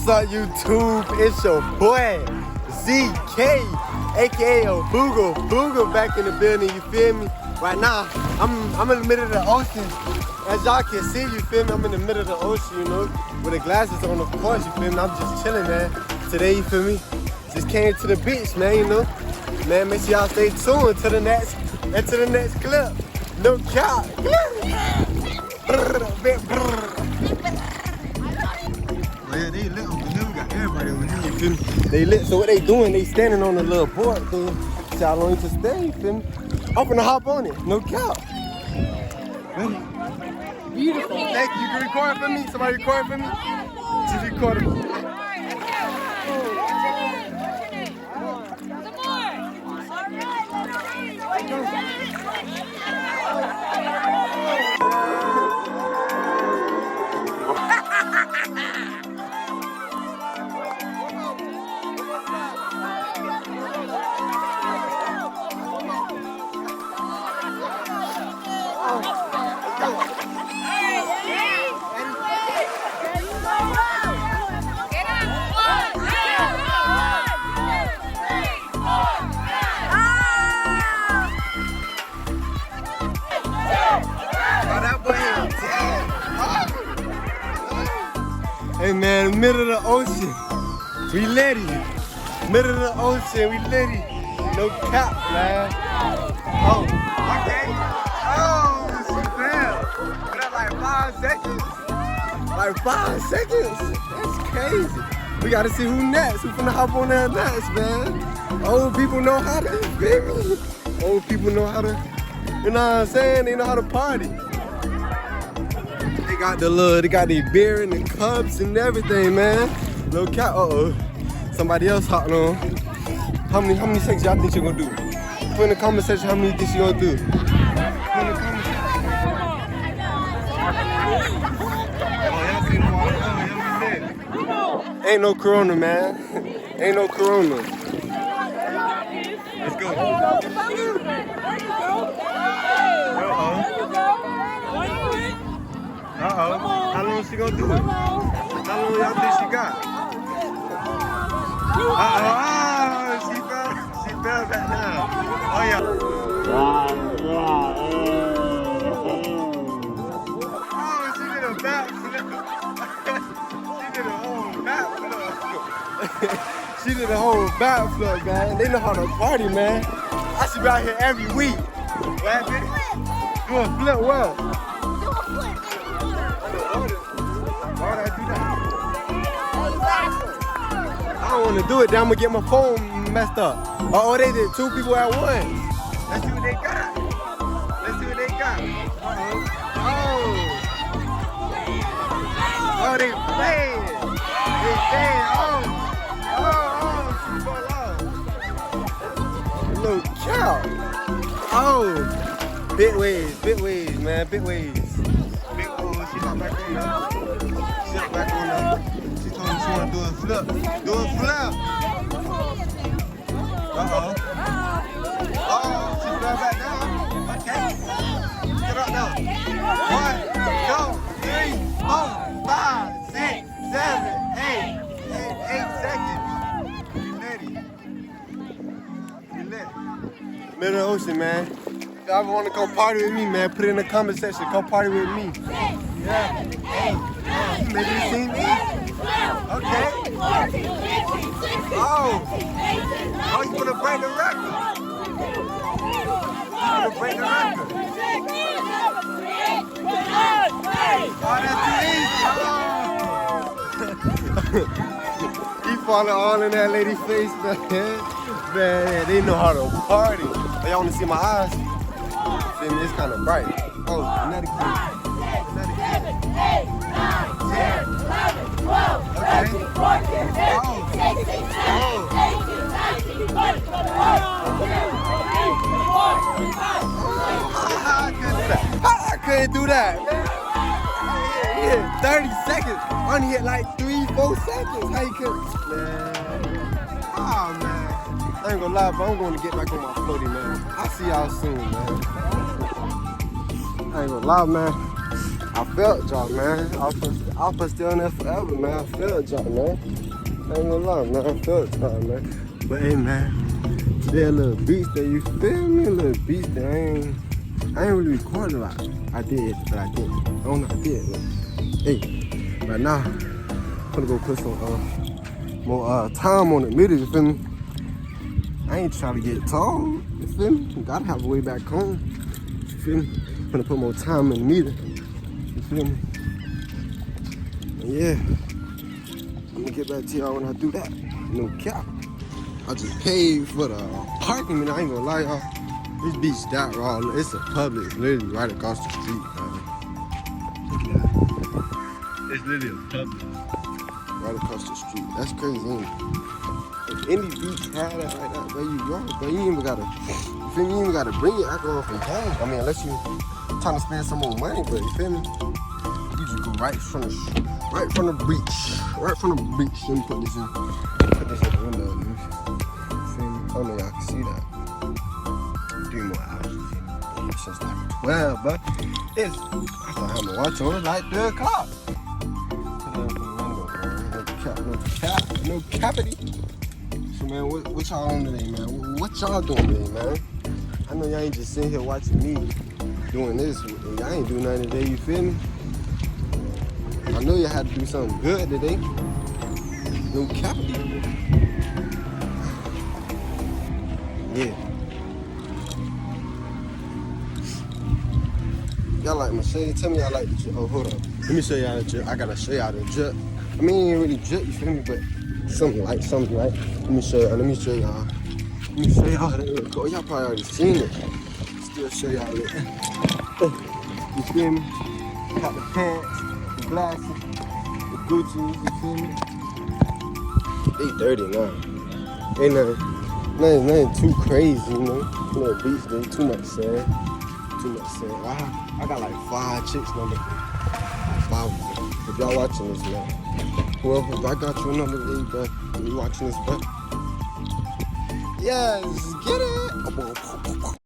What's up, YouTube? It's your boy, ZK, aka Booga back in the building, you feel me? Right now, I'm in the middle of the ocean. As y'all can see, you feel me? I'm in the middle of the ocean, you know, with the glasses on, of course, you feel me? I'm just chilling, man. Today, you feel me? Just came to the beach, man, you know? Man, make sure y'all stay tuned to the next clip. No cap. Man, they lit over there. We got everybody over here, you feel me? They lit, so what they doing? They standing on a little board thing. So y'all don't need to stay, you feel me? I'm finna hop on it, no cap. Ready? Beautiful. Thank you. You can record for me? Somebody record for me? Just record it. Hey man, middle of the ocean, we lit it. Middle of the ocean, we lit it. No cap, man. Oh, okay. Oh, she fell. But that's like 5 seconds. Like 5 seconds. That's crazy. We gotta see who next. Who finna hop on there next, man? Old people know how to, baby. Old people know how to, you know what I'm saying? They know how to party. They got their beer and the cups and everything, man. No cap. Somebody else hopping on. How many seconds y'all think you're gonna do? Put in the comment section how many you think you're gonna do. Put in the comment section. Y'all see the water? Y'all ain't no corona, man. Ain't no corona. Let's go. How long is she gonna do it? How long y'all think she got? She fell back down. Oh yeah. Oh, she did a backflip. She did a whole backflip. She did a whole backflip, man. They know how to party, man. I should be out here every week. What, bitch? Do a flip well. I don't want to do it, then I'm going to get my phone messed up. Oh, they did 2 people at once. Let's see what they got. Oh, they playing. Little cow. Oh, Bitways, man, Bitways. She got back on now. She told me she want to do a flip. Do a flip. Uh-oh. Oh, she fell back down. Okay. Get up now. 1, 2, 3, 4, 5, 6, 7, 8 seconds. We lit. Middle of the ocean, man. If y'all ever want to come party with me, man, put it in the comment section. Come party with me. Yeah. Maybe you seen me? Okay. Oh, you want to break the record? You want to break the record? Oh, that's easy. He falling all in that lady's face, man. Man, they know how to party. Y'all want to see my eyes? See me? It's kind of bright. Oh, another kid. 7, 8, 9, 10, 11, 12, 13, 14, 15, 16, 17, 18, 19, 20, 21, 22, 23, 24, 25. I couldn't do that. Yeah, 30 seconds. I only hit like 3-4 seconds. How you could? Man. Oh, man. I ain't gonna lie, but I'm gonna get back on my floaty, man. I'll see y'all soon, man. I ain't gonna lie, man. I I felt y'all, man. I'll put still in there forever, man. I felt y'all, man. I ain't gonna lie, man. I felt y'all, man. But hey, man, today a little beach day, you feel me? A little beach day. I ain't really recording a lot. I did, but I didn't. I don't know if I did, but hey, right now, I'm gonna go put some more time on the middle, you feel me? I ain't trying to get tall, you feel me? You gotta have a way back home, you feel me? I'm gonna put more time in the meter, you feel me? And yeah, I'm gonna get back to y'all when I do that. No cap. I just paid for the parking, man. I ain't gonna lie, y'all. This beach that raw. It's a Publix, literally right across the street, man. It's literally a Publix right across the street. That's crazy, ain't it? If any beach had that right now, where you go, but you ain't even gotta, you feel me? You ain't even gotta bring your alcohol from home. I mean, unless you trying to spend some more money, but you feel me? You just go right from the beach, right from the beach. Let me put this in the window, man. You feel me? I don't know y'all can see that. 3 more hours, you feel me? It's just like 12, but I thought I'm gonna watch on it like 3 o'clock. Put it up in the window, man. No cappity. So man, what y'all on today, man? What y'all doing today, man? I know y'all ain't just sitting here watching me doing this. Y'all ain't doing nothing today, you feel me? I know y'all had to do something good today. No cappity. Yeah. Y'all like my shade? Tell me y'all like the drip. Oh, hold on. Let me show y'all the drip. I gotta show y'all the drip. I mean, it ain't really drip, you feel me? But something like. Let me show y'all. Let me show y'all how that look. Oh, y'all probably already seen it. Still show y'all it. You feel me? Got the pants, the glasses, the Gucci's, you feel me? They dirty now. Ain't nothing too crazy, you know? Little beach day, too much sand. I got like 5 chicks number. 5 of them. If y'all watching this, man. Whoever, if I got your number, you watching this, but yes, get it.